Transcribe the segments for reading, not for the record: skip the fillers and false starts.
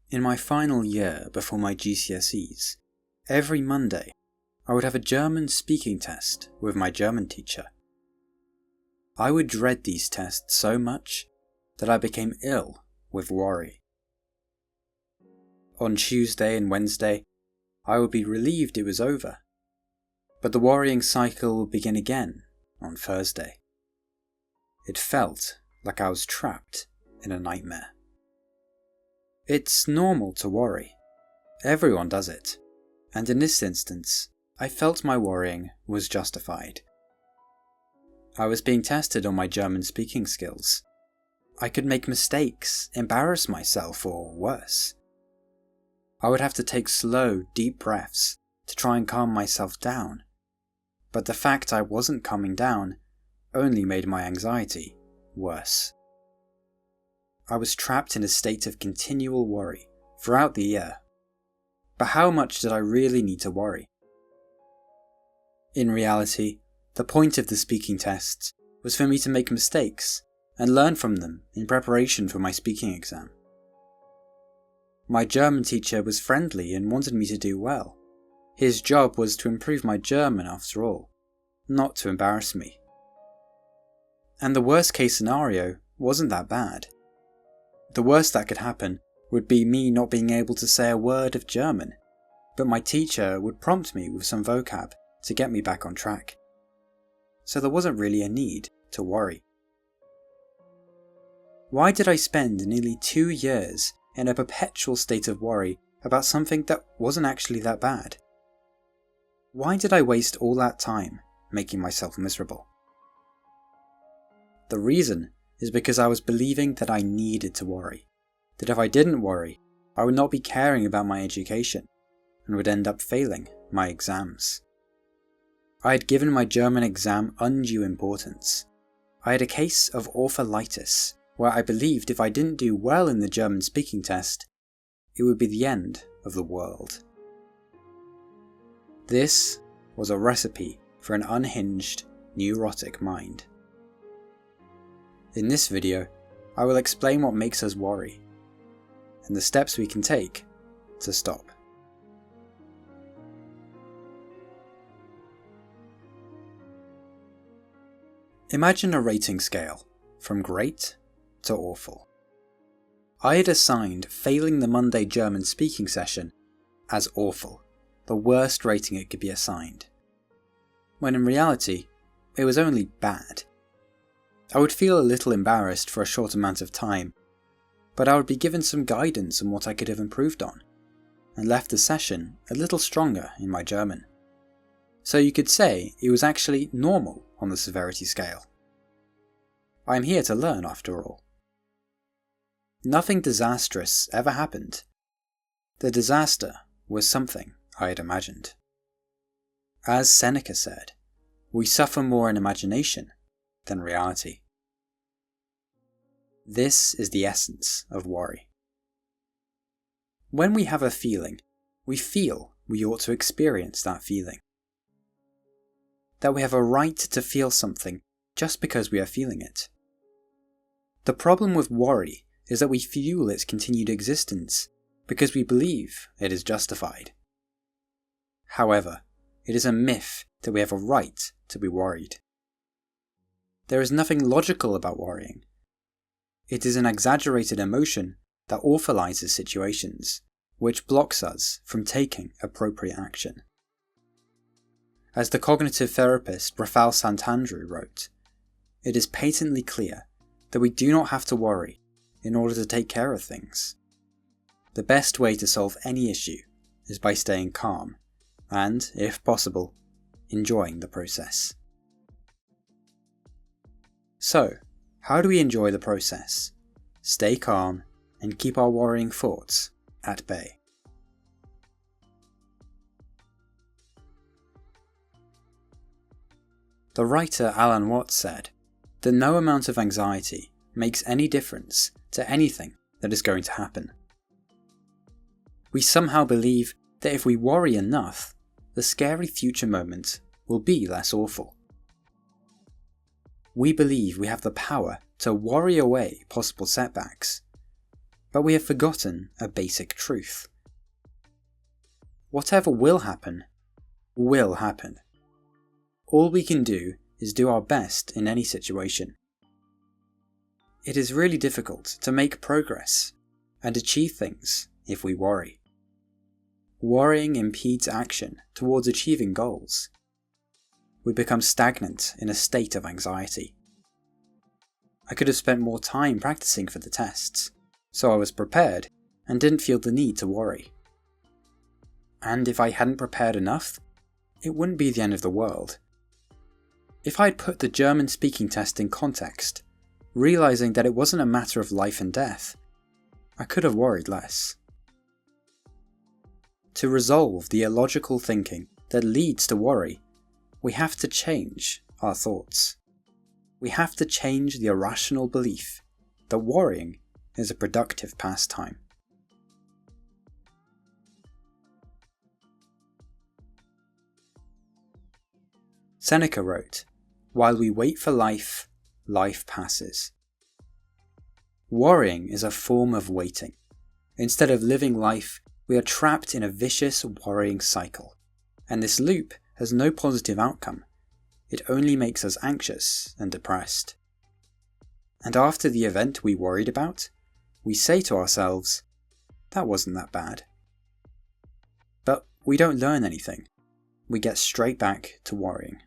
In my final year before my GCSEs, every Monday I would have a German speaking test with my German teacher. I would dread these tests so much that I became ill with worry. On Tuesday and Wednesday, I would be relieved it was over, but the worrying cycle would begin again on Thursday. It felt like I was trapped in a nightmare. It's normal to worry. Everyone does it, and in this instance, I felt my worrying was justified. I was being tested on my German speaking skills. I could make mistakes, embarrass myself, or worse. I would have to take slow, deep breaths to try and calm myself down, but the fact I wasn't calming down only made my anxiety worse. I was trapped in a state of continual worry throughout the year. But how much did I really need to worry? In reality, the point of the speaking tests was for me to make mistakes and learn from them in preparation for my speaking exam. My German teacher was friendly and wanted me to do well. His job was to improve my German after all, not to embarrass me. And the worst case scenario wasn't that bad. The worst that could happen would be me not being able to say a word of German, but my teacher would prompt me with some vocab to get me back on track. So there wasn't really a need to worry. Why did I spend nearly 2 years in a perpetual state of worry about something that wasn't actually that bad? Why did I waste all that time making myself miserable? The reason is because I was believing that I needed to worry, that if I didn't worry, I would not be caring about my education, and would end up failing my exams. I had given my German exam undue importance. I had a case of orpholitis, where I believed if I didn't do well in the German speaking test, it would be the end of the world. This was a recipe for an unhinged, neurotic mind. In this video, I will explain what makes us worry, and the steps we can take to stop. Imagine a rating scale, from great to awful. I had assigned failing the Monday German speaking session as awful, the worst rating it could be assigned, when in reality, it was only bad. I would feel a little embarrassed for a short amount of time, but I would be given some guidance on what I could have improved on, and left the session a little stronger in my German. So you could say it was actually normal on the severity scale. I am here to learn after all. Nothing disastrous ever happened. The disaster was something I had imagined. As Seneca said, we suffer more in imagination than reality. This is the essence of worry. When we have a feeling, we feel we ought to experience that feeling. That we have a right to feel something just because we are feeling it. The problem with worry is that we fuel its continued existence because we believe it is justified. However, it is a myth that we have a right to be worried. There is nothing logical about worrying. It is an exaggerated emotion that awfulizes situations, which blocks us from taking appropriate action. As the cognitive therapist Rafael Santandreu wrote, it is patently clear that we do not have to worry in order to take care of things. The best way to solve any issue is by staying calm and, if possible, enjoying the process. So, how do we enjoy the process, stay calm, and keep our worrying thoughts at bay? The writer Alan Watts said that no amount of anxiety makes any difference to anything that is going to happen. We somehow believe that if we worry enough, the scary future moment will be less awful. We believe we have the power to worry away possible setbacks, but we have forgotten a basic truth. Whatever will happen, will happen. All we can do is do our best in any situation. It is really difficult to make progress and achieve things if we worry. Worrying impedes action towards achieving goals. We become stagnant in a state of anxiety. I could have spent more time practicing for the tests, so I was prepared and didn't feel the need to worry. And if I hadn't prepared enough, it wouldn't be the end of the world. If I'd put the German speaking test in context, realizing that it wasn't a matter of life and death, I could have worried less. To resolve the illogical thinking that leads to worry, we have to change our thoughts. We have to change the irrational belief that worrying is a productive pastime. Seneca wrote, "While we wait for life, life passes." Worrying is a form of waiting. Instead of living life, we are trapped in a vicious worrying cycle, and this loop has no positive outcome. It only makes us anxious and depressed. And after the event we worried about, we say to ourselves, "That wasn't that bad." But we don't learn anything. We get straight back to worrying.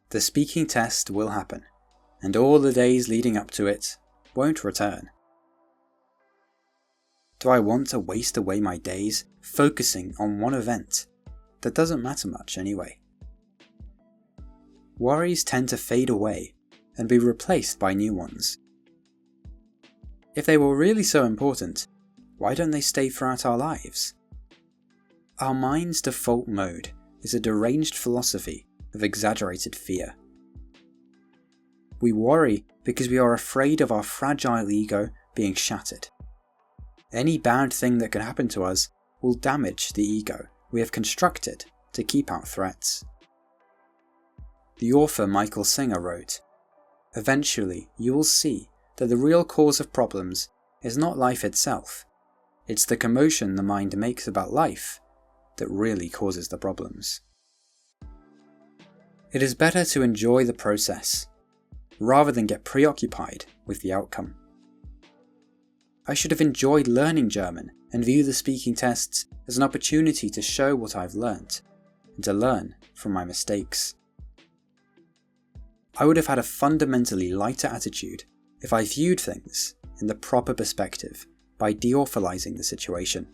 The speaking test will happen, and all the days leading up to it won't return. Do I want to waste away my days focusing on one event that doesn't matter much anyway? Worries tend to fade away and be replaced by new ones. If they were really so important, why don't they stay throughout our lives? Our mind's default mode is a deranged philosophy of exaggerated fear. We worry because we are afraid of our fragile ego being shattered. Any bad thing that could happen to us will damage the ego we have constructed to keep out threats. The author Michael Singer wrote, "Eventually you will see that the real cause of problems is not life itself. It's the commotion the mind makes about life that really causes the problems." It is better to enjoy the process, rather than get preoccupied with the outcome. I should have enjoyed learning German and view the speaking tests as an opportunity to show what I've learnt, and to learn from my mistakes. I would have had a fundamentally lighter attitude if I viewed things in the proper perspective by de-awfulizing the situation.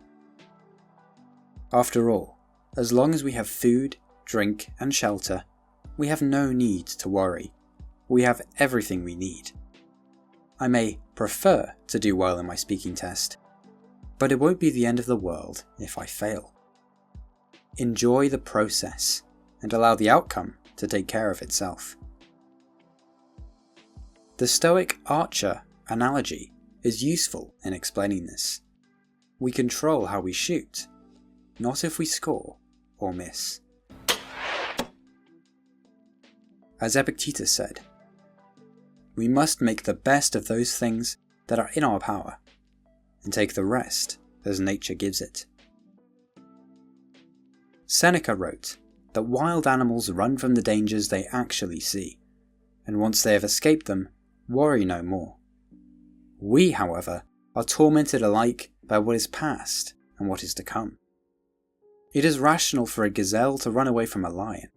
After all, as long as we have food, drink and shelter, we have no need to worry. We have everything we need. I may prefer to do well in my speaking test, but it won't be the end of the world if I fail. Enjoy the process and allow the outcome to take care of itself. The Stoic archer analogy is useful in explaining this. We control how we shoot, not if we score or miss. As Epictetus said, we must make the best of those things that are in our power, and take the rest as nature gives it. Seneca wrote that wild animals run from the dangers they actually see, and once they have escaped them, worry no more. We, however, are tormented alike by what is past and what is to come. It is rational for a gazelle to run away from a lion.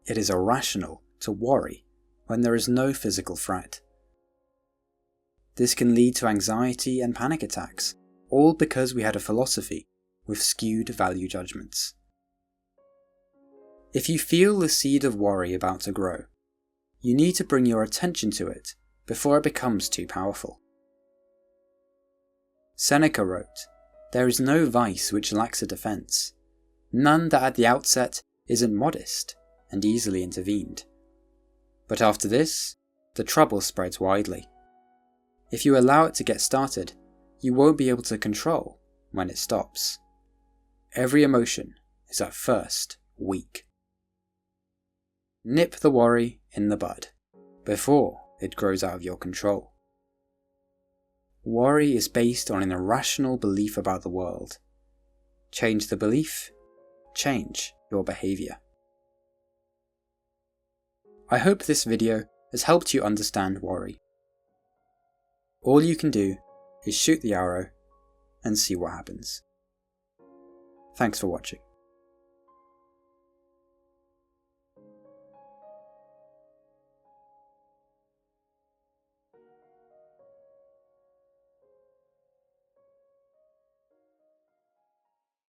It is irrational to worry when there is no physical threat. This can lead to anxiety and panic attacks, all because we had a philosophy with skewed value judgments. If you feel the seed of worry about to grow, you need to bring your attention to it before it becomes too powerful. Seneca wrote, "There is no vice which lacks a defence, none that at the outset isn't modest and easily intervened. But after this, the trouble spreads widely. If you allow it to get started, you won't be able to control when it stops. Every emotion is at first weak. Nip the worry in the bud, before it grows out of your control." Worry is based on an irrational belief about the world. Change the belief, change your behaviour. I hope this video has helped you understand worry. All you can do is shoot the arrow and see what happens. Thanks for watching.